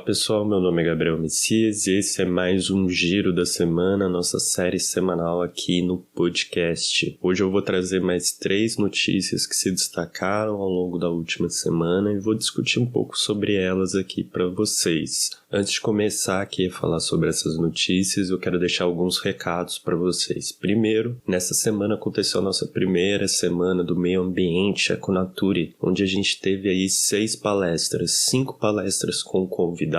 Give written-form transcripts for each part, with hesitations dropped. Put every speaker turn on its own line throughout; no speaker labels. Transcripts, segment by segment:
pessoal, meu nome é Gabriel Messias e esse é mais um Giro da Semana, nossa série semanal aqui no podcast. Hoje eu vou trazer mais 3 notícias que se destacaram ao longo da última semana e vou discutir um pouco sobre elas aqui para vocês. Antes de começar aqui a falar sobre essas notícias, eu quero deixar alguns recados para vocês. Primeiro, nessa semana aconteceu a nossa primeira semana do meio ambiente Econature, onde a gente teve aí 6 palestras, 5 palestras com convidados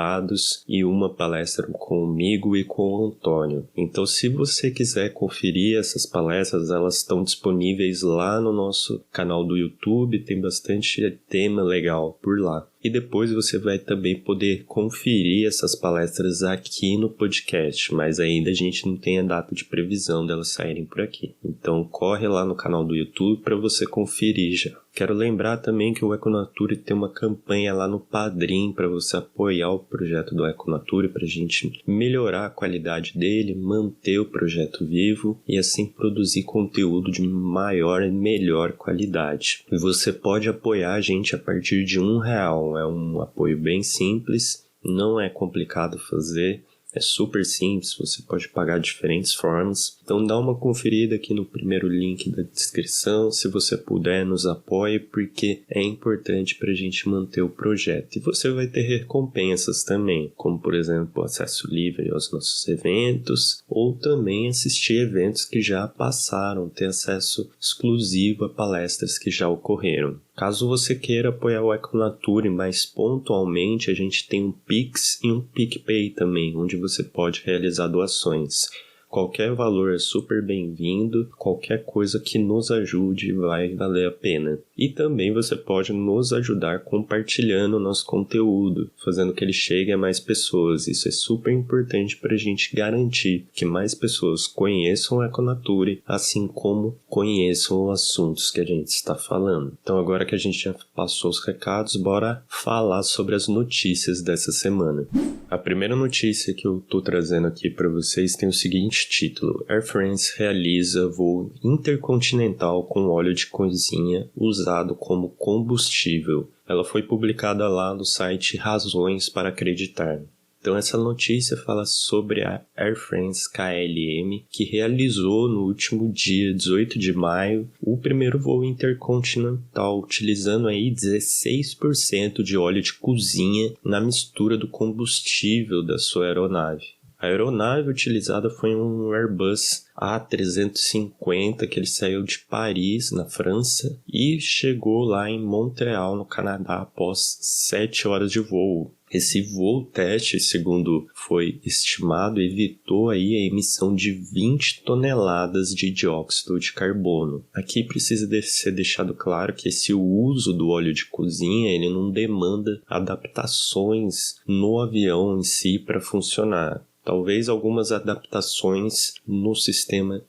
e uma palestra comigo e com o Antônio. Então, se você quiser conferir essas palestras, elas estão disponíveis lá no nosso canal do YouTube, tem bastante tema legal por lá. E depois você vai também poder conferir essas palestras aqui no podcast, mas ainda a gente não tem a data de previsão delas saírem por aqui. Então corre lá no canal do YouTube para você conferir já. Quero lembrar também que o Econature tem uma campanha lá no Padrim para você apoiar o projeto do Econature, para a gente melhorar a qualidade dele, manter o projeto vivo e assim produzir conteúdo de maior e melhor qualidade. E você pode apoiar a gente a partir de R$1. É um apoio bem simples, não é complicado fazer. É super simples, você pode pagar de diferentes formas. Então dá uma conferida aqui no primeiro link da descrição. Se você puder, nos apoie, porque é importante para a gente manter o projeto. E você vai ter recompensas também, como por exemplo, acesso livre aos nossos eventos, ou também assistir eventos que já passaram, ter acesso exclusivo a palestras que já ocorreram. Caso você queira apoiar o Econature mais pontualmente, a gente tem um Pix e um PicPay também, onde você pode realizar doações. Qualquer valor é super bem-vindo, qualquer coisa que nos ajude vai valer a pena. E também você pode nos ajudar compartilhando o nosso conteúdo, fazendo que ele chegue a mais pessoas. Isso é super importante para a gente garantir que mais pessoas conheçam o Econature, assim como conheçam os assuntos que a gente está falando. Então agora que a gente já passou os recados, bora falar sobre as notícias dessa semana. A primeira notícia que eu estou trazendo aqui para vocês tem o seguinte título: Air France realiza voo intercontinental com óleo de cozinha usado como combustível. Ela foi publicada lá no site Razões para Acreditar. Então essa notícia fala sobre a Air France KLM, que realizou no último dia 18 de maio o primeiro voo intercontinental, utilizando aí 16% de óleo de cozinha na mistura do combustível da sua aeronave. A aeronave utilizada foi um Airbus A350, que ele saiu de Paris, na França, e chegou lá em Montreal, no Canadá, após 7 horas de voo. Esse voo teste, segundo foi estimado, evitou aí a emissão de 20 toneladas de dióxido de carbono. Aqui precisa ser deixado claro que esse uso do óleo de cozinha ele não demanda adaptações no avião em si para funcionar. Talvez algumas adaptações no sistema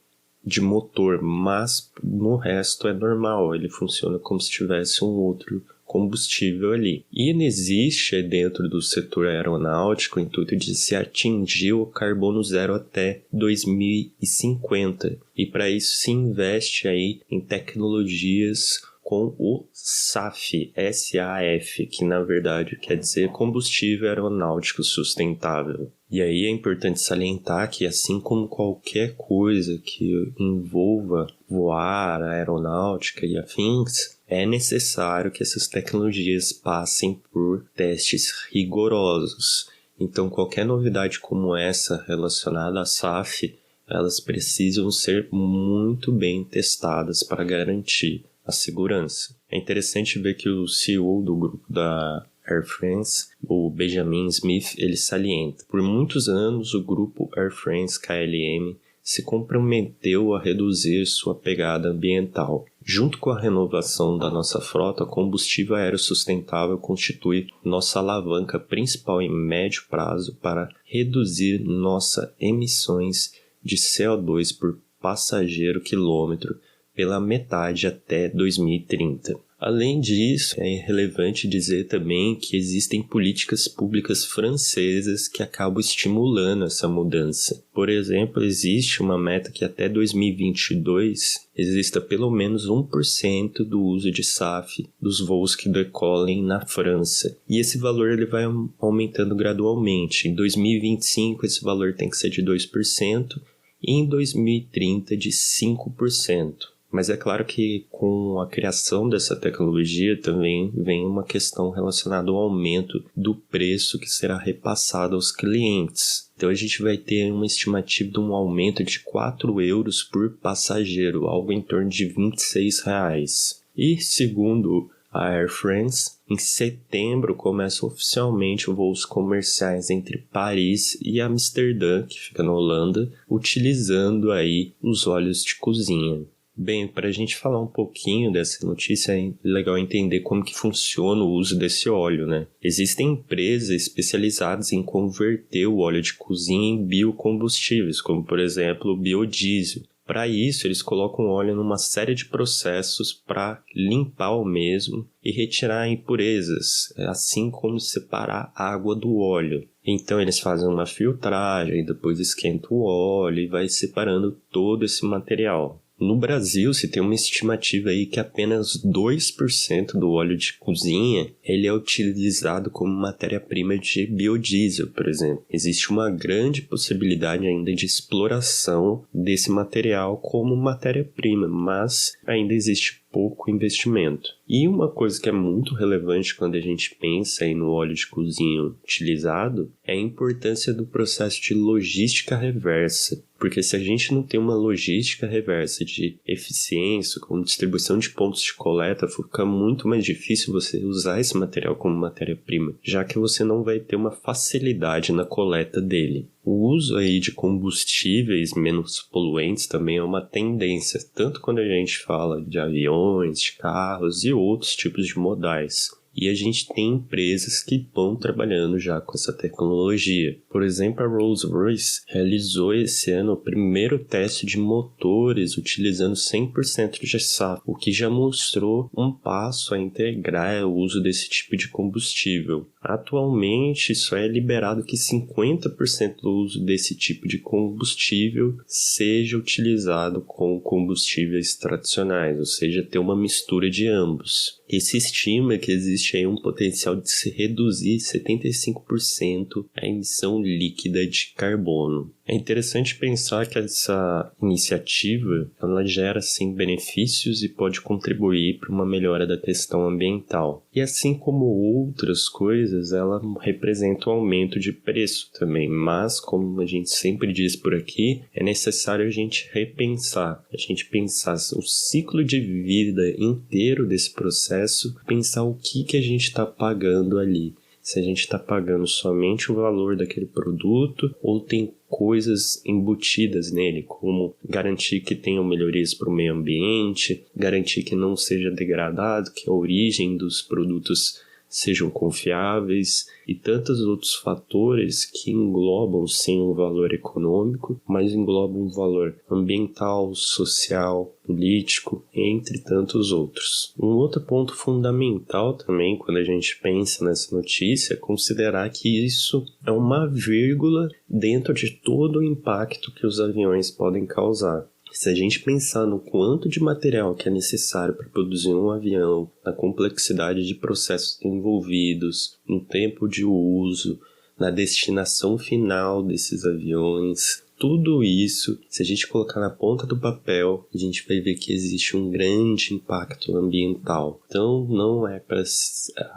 de motor, mas no resto é normal, ele funciona como se tivesse um outro combustível ali. E existe dentro do setor aeronáutico o intuito de se atingir o carbono zero até 2050. E para isso se investe aí em tecnologias com o SAF, S-A-F, que na verdade quer dizer Combustível Aeronáutico Sustentável. E aí é importante salientar que assim como qualquer coisa que envolva voar, aeronáutica e afins, é necessário que essas tecnologias passem por testes rigorosos. Então qualquer novidade como essa relacionada à SAF, elas precisam ser muito bem testadas para garantir a segurança. É interessante ver que o CEO do grupo da Air France, o Benjamin Smith, ele salienta: por muitos anos o grupo Air France KLM se comprometeu a reduzir sua pegada ambiental. Junto com a renovação da nossa frota, combustível aéreo sustentável constitui nossa alavanca principal em médio prazo para reduzir nossas emissões de CO2 por passageiro quilômetro pela metade até 2030. Além disso, é relevante dizer também que existem políticas públicas francesas que acabam estimulando essa mudança. Por exemplo, existe uma meta que até 2022 exista pelo menos 1% do uso de SAF dos voos que decolem na França. E esse valor ele vai aumentando gradualmente. Em 2025 esse valor tem que ser de 2% e em 2030 de 5%. Mas é claro que com a criação dessa tecnologia também vem uma questão relacionada ao aumento do preço que será repassado aos clientes. Então a gente vai ter uma estimativa de um aumento de 4 euros por passageiro, algo em torno de R$26. E segundo a Air France, em setembro começam oficialmente voos comerciais entre Paris e Amsterdã, que fica na Holanda, utilizando aí os óleos de cozinha. Bem, para a gente falar um pouquinho dessa notícia, é legal entender como que funciona o uso desse óleo, né? Existem empresas especializadas em converter o óleo de cozinha em biocombustíveis, como por exemplo o biodiesel. Para isso, eles colocam o óleo numa série de processos para limpar o mesmo e retirar impurezas, assim como separar a água do óleo. Então eles fazem uma filtragem, depois esquentam o óleo e vai separando todo esse material. No Brasil, se tem uma estimativa aí que apenas 2% do óleo de cozinha ele é utilizado como matéria-prima de biodiesel, por exemplo. Existe uma grande possibilidade ainda de exploração desse material como matéria-prima, mas ainda existe pouco investimento. E uma coisa que é muito relevante quando a gente pensa aí no óleo de cozinha utilizado é a importância do processo de logística reversa. Porque se a gente não tem uma logística reversa de eficiência, com distribuição de pontos de coleta, fica muito mais difícil você usar esse material como matéria-prima, já que você não vai ter uma facilidade na coleta dele. O uso aí de combustíveis menos poluentes também é uma tendência, tanto quando a gente fala de aviões, de carros e outros tipos de modais. E a gente tem empresas que estão trabalhando já com essa tecnologia. Por exemplo, a Rolls-Royce realizou esse ano o primeiro teste de motores utilizando 100% de SAF, o que já mostrou um passo a integrar o uso desse tipo de combustível. Atualmente, só é liberado que 50% do uso desse tipo de combustível seja utilizado com combustíveis tradicionais, ou seja, ter uma mistura de ambos. E se estima que existe aí um potencial de se reduzir 75% a emissão líquida de carbono. É interessante pensar que essa iniciativa ela gera sim benefícios e pode contribuir para uma melhora da questão ambiental. E assim como outras coisas, ela representa um aumento de preço também, mas como a gente sempre diz por aqui, é necessário a gente repensar, a gente pensar o ciclo de vida inteiro desse processo, pensar o que a gente está pagando ali. Se a gente está pagando somente o valor daquele produto ou tem coisas embutidas nele, como garantir que tenham melhorias para o meio ambiente, garantir que não seja degradado, que a origem dos produtos sejam confiáveis e tantos outros fatores que englobam sim um valor econômico, mas englobam um valor ambiental, social, político, entre tantos outros. Um outro ponto fundamental também quando a gente pensa nessa notícia é considerar que isso é uma vírgula dentro de todo o impacto que os aviões podem causar. Se a gente pensar no quanto de material que é necessário para produzir um avião, na complexidade de processos envolvidos, no tempo de uso, na destinação final desses aviões, tudo isso, se a gente colocar na ponta do papel, a gente vai ver que existe um grande impacto ambiental. Então, não é para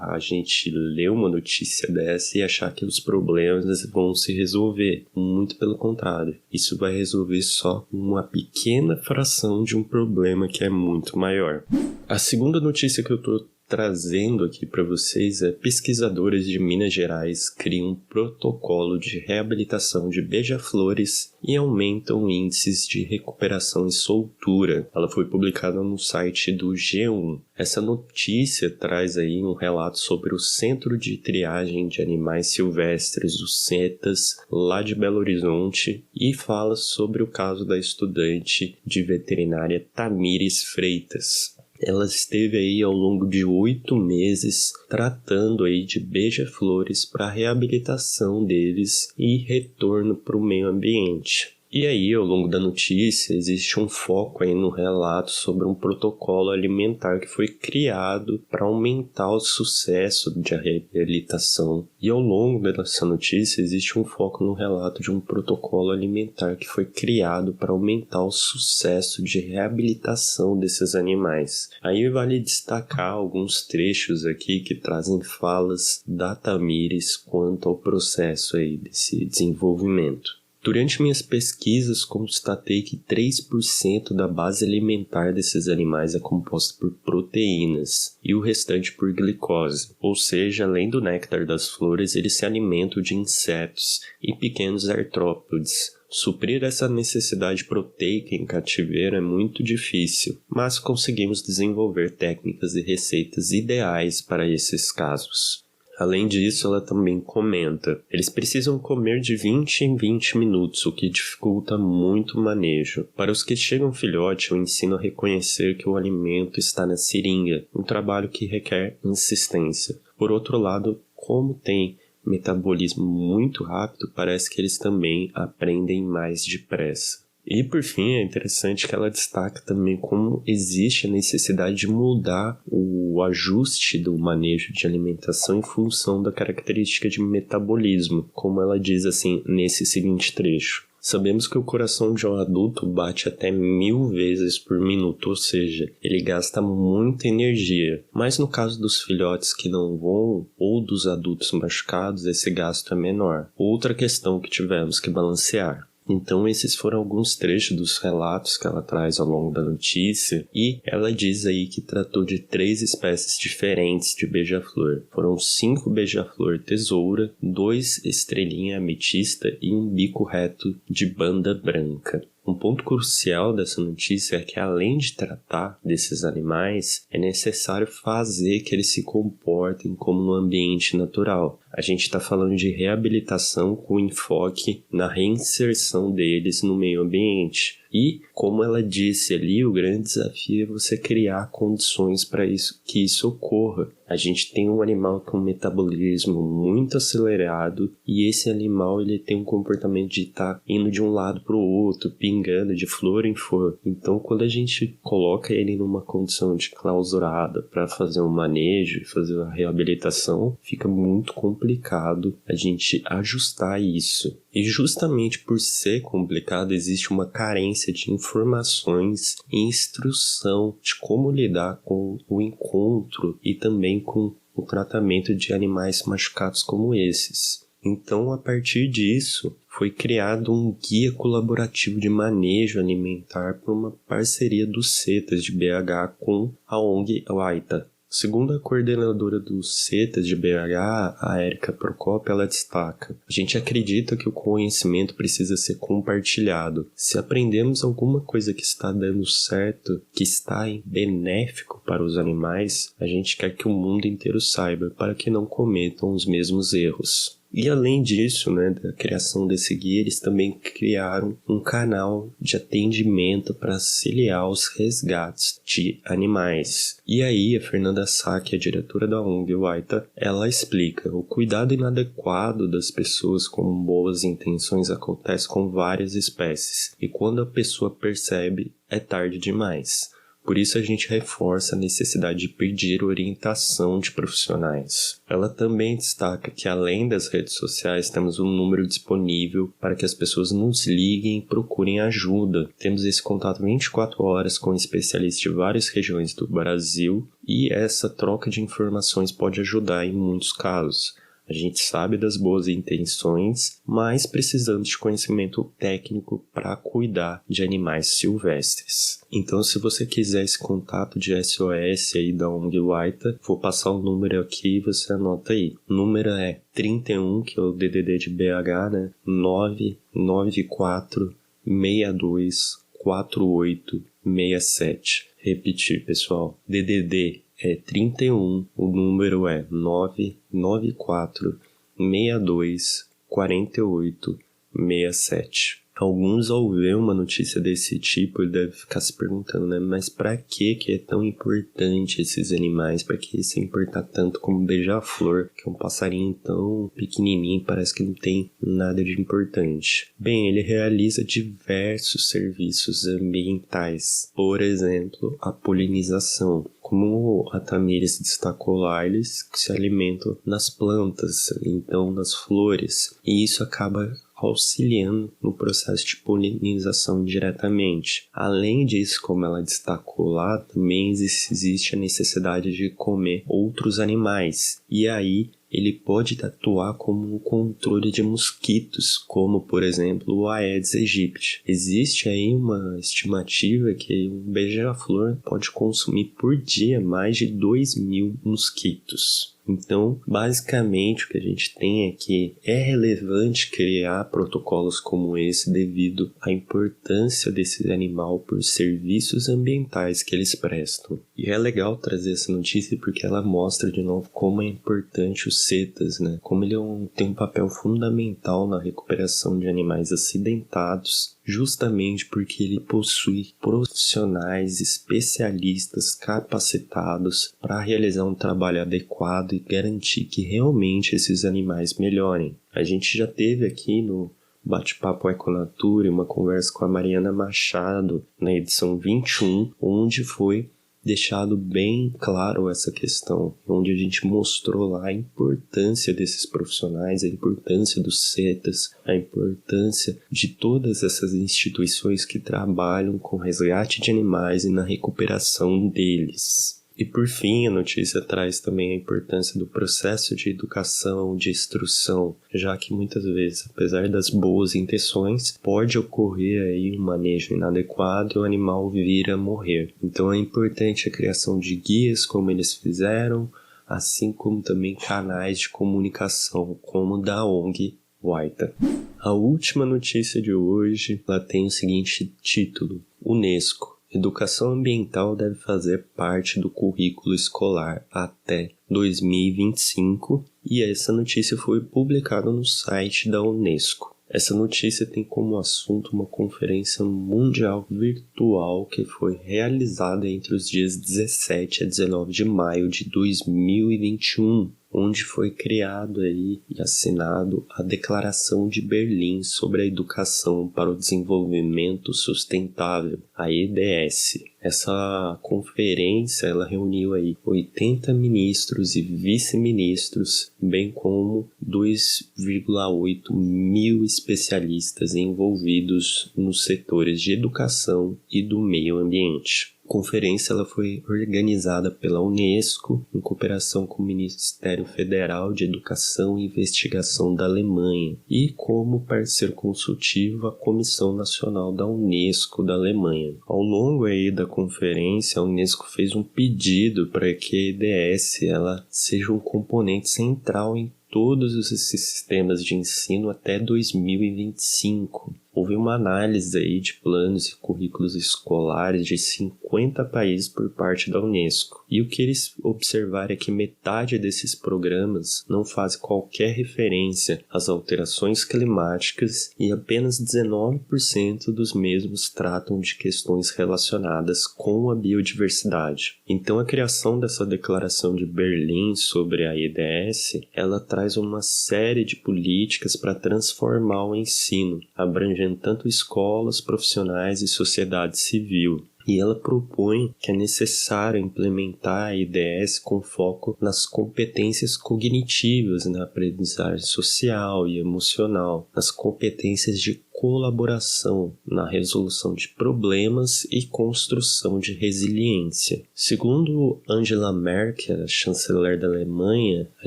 a gente ler uma notícia dessa e achar que os problemas vão se resolver. Muito pelo contrário. Isso vai resolver só uma pequena fração de um problema que é muito maior. A segunda notícia que eu estou trazendo aqui para vocês é pesquisadores de Minas Gerais criam um protocolo de reabilitação de beija-flores e aumentam índices de recuperação e soltura. Ela foi publicada no site do G1. Essa notícia traz aí um relato sobre o Centro de Triagem de Animais Silvestres, o CETAS, lá de Belo Horizonte, e fala sobre o caso da estudante de veterinária Tamires Freitas. ela esteve aí ao longo de 8 meses tratando aí de beija-flores para reabilitação deles e retorno para o meio ambiente. E aí, ao longo da notícia, existe um foco aí no relato sobre um protocolo alimentar que foi criado para aumentar o sucesso de reabilitação. E ao longo dessa notícia, existe um foco no relato de um protocolo alimentar que foi criado para aumentar o sucesso de reabilitação desses animais. Aí vale destacar alguns trechos aqui que trazem falas da Tamires quanto ao processo aí desse desenvolvimento. Durante minhas pesquisas, constatei que 3% da base alimentar desses animais é composta por proteínas e o restante por glicose. Ou seja, além do néctar das flores, eles se alimentam de insetos e pequenos artrópodes. Suprir essa necessidade proteica em cativeiro é muito difícil, mas conseguimos desenvolver técnicas e receitas ideais para esses casos. Além disso, ela também comenta: eles precisam comer de 20 em 20 minutos, o que dificulta muito o manejo. Para os que chegam filhote, eu ensino a reconhecer que o alimento está na seringa, um trabalho que requer insistência. Por outro lado, como tem metabolismo muito rápido, parece que eles também aprendem mais depressa. E por fim, é interessante que ela destaca também como existe a necessidade de mudar o ajuste do manejo de alimentação em função da característica de metabolismo, como ela diz assim nesse seguinte trecho. Sabemos que o coração de um adulto bate até 1000 vezes por minuto, ou seja, ele gasta muita energia. Mas no caso dos filhotes que não voam ou dos adultos machucados, esse gasto é menor. Outra questão que tivemos que balancear. Então esses foram alguns trechos dos relatos que ela traz ao longo da notícia, e ela diz aí que tratou de 3 espécies diferentes de beija-flor. Foram 5 beija-flor tesoura, 2 estrelinha ametista e um bico reto de banda branca. Um ponto crucial dessa notícia é que, além de tratar desses animais, é necessário fazer que eles se comportem como no ambiente natural. A gente está falando de reabilitação com enfoque na reinserção deles no meio ambiente. E, como ela disse ali, o grande desafio é você criar condições para que isso ocorra. A gente tem um animal com um metabolismo muito acelerado e esse animal ele tem um comportamento de estar indo de um lado para o outro, pingando de flor em flor. Então, quando a gente coloca ele numa condição de clausurada para fazer um manejo, fazer a reabilitação, fica muito complicado a gente ajustar isso. E justamente por ser complicado, existe uma carência de informações e instrução de como lidar com o encontro e também com o tratamento de animais machucados como esses. Então, a partir disso, foi criado um guia colaborativo de manejo alimentar por uma parceria dos CETAS de BH com a ONG Waita. Segundo a coordenadora dos CETAS de BH, a Érica Procópio, ela destaca: a gente acredita que o conhecimento precisa ser compartilhado. Se aprendemos alguma coisa que está dando certo, que está benéfico para os animais, a gente quer que o mundo inteiro saiba para que não cometam os mesmos erros. E além disso, da criação desse guia, eles também criaram um canal de atendimento para auxiliar os resgates de animais. E aí, a Fernanda Sá, que é a diretora da ONG Waita, ela explica: o cuidado inadequado das pessoas com boas intenções acontece com várias espécies, e quando a pessoa percebe, é tarde demais. Por isso a gente reforça a necessidade de pedir orientação de profissionais. Ela também destaca que, além das redes sociais, temos um número disponível para que as pessoas nos liguem e procurem ajuda. Temos esse contato 24 horas com especialistas de várias regiões do Brasil e essa troca de informações pode ajudar em muitos casos. A gente sabe das boas intenções, mas precisamos de conhecimento técnico para cuidar de animais silvestres. Então, se você quiser esse contato de SOS aí da ONG Waita, vou passar o número aqui e você anota aí. O número é 31, que é o DDD de BH, 994 62 48 67. Repetir, pessoal. DDD é 31, o número é 994 62 48 67. Alguns, ao ver uma notícia desse tipo, devem ficar se perguntando, né? Mas pra que é tão importante esses animais? Pra que se importar tanto como beija-flor, que é um passarinho tão pequenininho, parece que não tem nada de importante? Bem, ele realiza diversos serviços ambientais. Por exemplo, a polinização. Como a Tamires destacou lá, eles se alimentam nas plantas, então nas flores. E isso acaba auxiliando no processo de polinização diretamente. Além disso, como ela destacou lá, também existe a necessidade de comer outros animais. E aí ele pode atuar como um controle de mosquitos, como, por exemplo, o Aedes aegypti. Existe aí uma estimativa que um beija-flor pode consumir por dia mais de 2.000 mosquitos. Então, basicamente, o que a gente tem é que é relevante criar protocolos como esse devido à importância desse animal por serviços ambientais que eles prestam. E é legal trazer essa notícia porque ela mostra de novo como é importante o CETAS, né? Como ele tem um papel fundamental na recuperação de animais acidentados, justamente porque ele possui profissionais especialistas capacitados para realizar um trabalho adequado e garantir que realmente esses animais melhorem. A gente já teve aqui no Bate-Papo Econatura uma conversa com a Mariana Machado na edição 21, onde foi deixado bem claro essa questão, onde a gente mostrou lá a importância desses profissionais, a importância dos CETAS, a importância de todas essas instituições que trabalham com resgate de animais e na recuperação deles. E por fim, a notícia traz também a importância do processo de educação, de instrução, já que muitas vezes, apesar das boas intenções, pode ocorrer aí um manejo inadequado e o animal vir a morrer. Então é importante a criação de guias, como eles fizeram, assim como também canais de comunicação, como o da ONG Waita. A última notícia de hoje, ela tem o seguinte título: UNESCO. Educação ambiental deve fazer parte do currículo escolar até 2025, e essa notícia foi publicada no site da UNESCO. Essa notícia tem como assunto uma conferência mundial virtual que foi realizada entre os dias 17 a 19 de maio de 2021, onde foi criado aí e assinado a Declaração de Berlim sobre a Educação para o Desenvolvimento Sustentável, a EDS. Essa conferência ela reuniu aí 80 ministros e vice-ministros, bem como 2,8 mil especialistas envolvidos nos setores de educação e do meio ambiente. A conferência ela foi organizada pela UNESCO em cooperação com o Ministério Federal de Educação e Investigação da Alemanha e como parceiro consultivo a Comissão Nacional da UNESCO da Alemanha. Ao longo aí da conferência, a UNESCO fez um pedido para que a EDS ela seja um componente central em todos esses sistemas de ensino até 2025. Houve uma análise aí de planos e currículos escolares de 50 países por parte da UNESCO. E o que eles observaram é que metade desses programas não faz qualquer referência às alterações climáticas e apenas 19% dos mesmos tratam de questões relacionadas com a biodiversidade. Então a criação dessa declaração de Berlim sobre a EDS, ela traz uma série de políticas para transformar o ensino, abrangendo tanto escolas, profissionais e sociedade civil. E ela propõe que é necessário implementar a IDS com foco nas competências cognitivas, na aprendizagem social e emocional, nas competências de colaboração, na resolução de problemas e construção de resiliência. Segundo Angela Merkel, a chanceler da Alemanha, a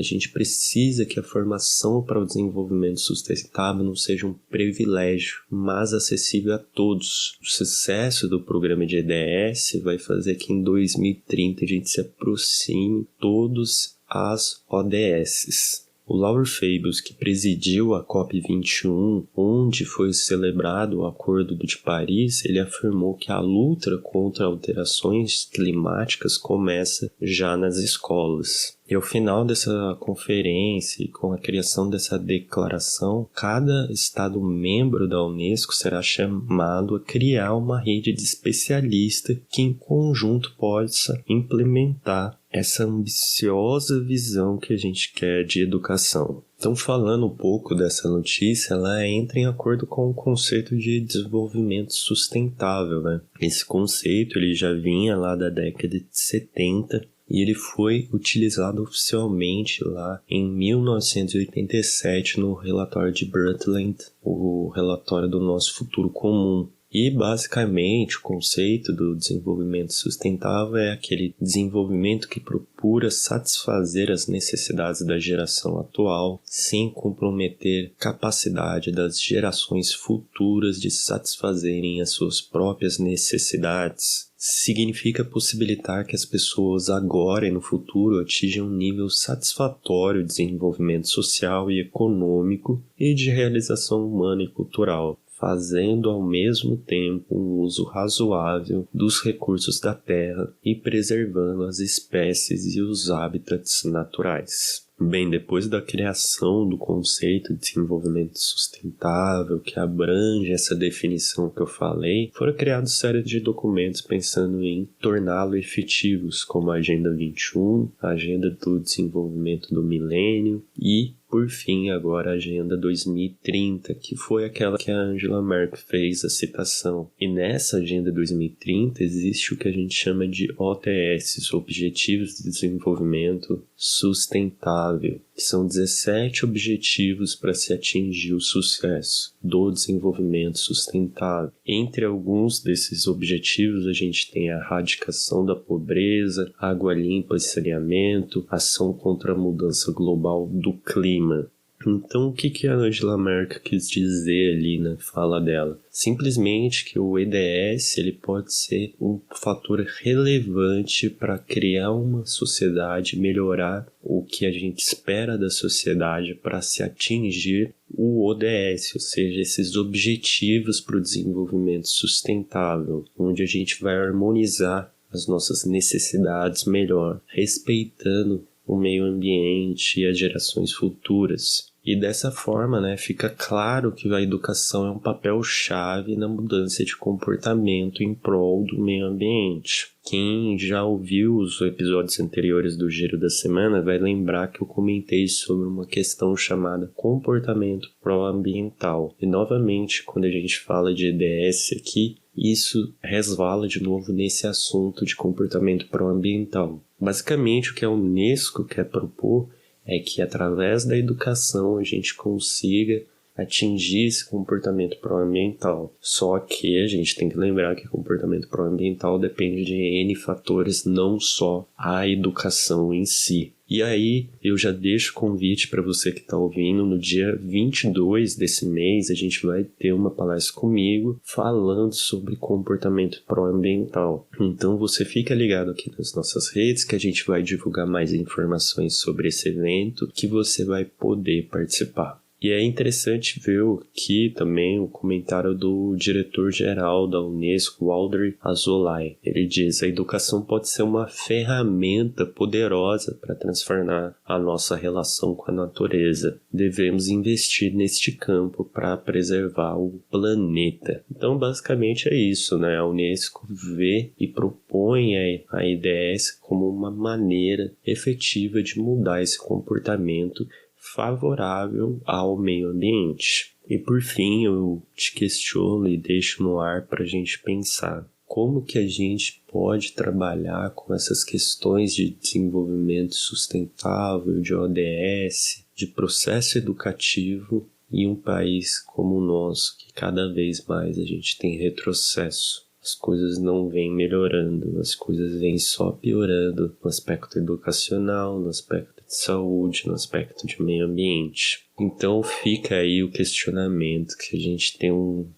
gente precisa que a formação para o desenvolvimento sustentável não seja um privilégio, mas acessível a todos. O sucesso do programa de EDS vai fazer que em 2030 a gente se aproxime todos as ODSs. O Lauro Fabius, que presidiu a COP21, onde foi celebrado o Acordo de Paris, ele afirmou que a luta contra alterações climáticas começa já nas escolas. E ao final dessa conferência, com a criação dessa declaração, cada Estado membro da Unesco será chamado a criar uma rede de especialistas que em conjunto possa implementar essa ambiciosa visão que a gente quer de educação. Então, falando um pouco dessa notícia, ela entra em acordo com o conceito de desenvolvimento sustentável, né? Esse conceito ele já vinha lá da década de 70 e ele foi utilizado oficialmente lá em 1987 no relatório de Brundtland, o relatório do nosso futuro comum. E, basicamente, o conceito do desenvolvimento sustentável é aquele desenvolvimento que procura satisfazer as necessidades da geração atual, sem comprometer a capacidade das gerações futuras de satisfazerem as suas próprias necessidades. Significa possibilitar que as pessoas agora e no futuro atinjam um nível satisfatório de desenvolvimento social e econômico e de realização humana e cultural, fazendo ao mesmo tempo um uso razoável dos recursos da terra e preservando as espécies e os hábitats naturais. Bem, depois da criação do conceito de desenvolvimento sustentável, que abrange essa definição que eu falei, foram criados série de documentos pensando em torná-lo efetivos, como a Agenda 21, a Agenda do Desenvolvimento do Milênio e, por fim, agora a Agenda 2030, que foi aquela que a Angela Merkel fez a citação. E nessa Agenda 2030 existe o que a gente chama de ODS, Objetivos de Desenvolvimento Sustentável, que são 17 objetivos para se atingir o sucesso do desenvolvimento sustentável. Entre alguns desses objetivos a gente tem a erradicação da pobreza, água limpa e saneamento, ação contra a mudança global do clima. Então, o que a Angela Merkel quis dizer ali na fala dela? Simplesmente que o EDS ele pode ser um fator relevante para criar uma sociedade, melhorar o que a gente espera da sociedade para se atingir o ODS, ou seja, esses objetivos para o desenvolvimento sustentável, onde a gente vai harmonizar as nossas necessidades melhor, respeitando o meio ambiente e as gerações futuras. E dessa forma, fica claro que a educação é um papel-chave na mudança de comportamento em prol do meio ambiente. Quem já ouviu os episódios anteriores do Giro da Semana vai lembrar que eu comentei sobre uma questão chamada comportamento pró-ambiental. E novamente, quando a gente fala de EDS aqui, isso resvala de novo nesse assunto de comportamento pró-ambiental. Basicamente, o que a Unesco quer propor é que através da educação a gente consiga atingir esse comportamento pró-ambiental. Só que a gente tem que lembrar que comportamento pró-ambiental depende de N fatores, não só a educação em si. E aí, eu já deixo o convite para você que está ouvindo, no dia 22 desse mês, a gente vai ter uma palestra comigo falando sobre comportamento pró-ambiental. Então, você fica ligado aqui nas nossas redes, que a gente vai divulgar mais informações sobre esse evento, que você vai poder participar. E é interessante ver aqui também o comentário do diretor-geral da Unesco, Walter Azoulay. Ele diz: a educação pode ser uma ferramenta poderosa para transformar a nossa relação com a natureza. Devemos investir neste campo para preservar o planeta. Então, basicamente é isso, A Unesco vê e propõe a IDS como uma maneira efetiva de mudar esse comportamento favorável ao meio ambiente. E por fim, eu te questiono e deixo no ar para a gente pensar como que a gente pode trabalhar com essas questões de desenvolvimento sustentável, de ODS, de processo educativo em um país como o nosso, que cada vez mais a gente tem retrocesso. As coisas não vêm melhorando, as coisas vêm só piorando no aspecto educacional, no aspecto de saúde, no aspecto de meio ambiente. Então fica aí o questionamento que a gente tem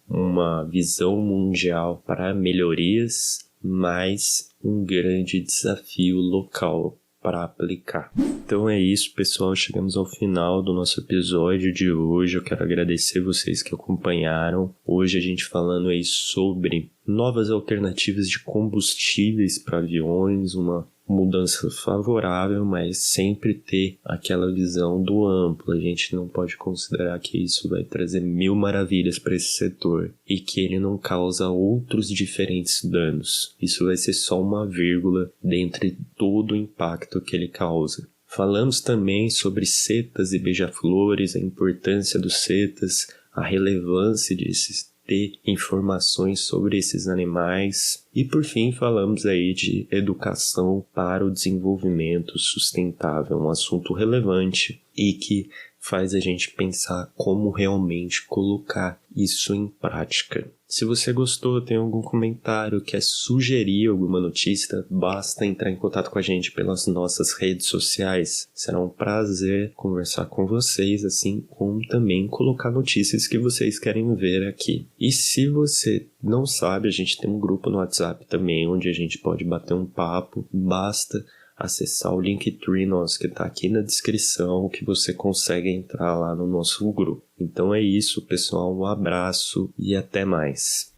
uma visão mundial para melhorias, mas um grande desafio local para aplicar. Então é isso, pessoal. Chegamos ao final do nosso episódio de hoje. Eu quero agradecer vocês que acompanharam. Hoje a gente falando aí sobre novas alternativas de combustíveis para aviões, uma mudança favorável, mas sempre ter aquela visão do amplo. A gente não pode considerar que isso vai trazer mil maravilhas para esse setor e que ele não causa outros diferentes danos. Isso vai ser só uma vírgula dentre todo o impacto que ele causa. Falamos também sobre setas e beija-flores, a importância dos setas, a relevância de ter informações sobre esses animais. E por fim falamos aí de educação para o desenvolvimento sustentável, um assunto relevante e que faz a gente pensar como realmente colocar isso em prática. Se você gostou, tem algum comentário, quer sugerir alguma notícia, basta entrar em contato com a gente pelas nossas redes sociais. Será um prazer conversar com vocês, assim como também colocar notícias que vocês querem ver aqui. E se você não sabe, a gente tem um grupo no WhatsApp também, onde a gente pode bater um papo, basta acessar o Linktree nosso que está aqui na descrição, que você consegue entrar lá no nosso grupo. Então é isso, pessoal, um abraço e até mais.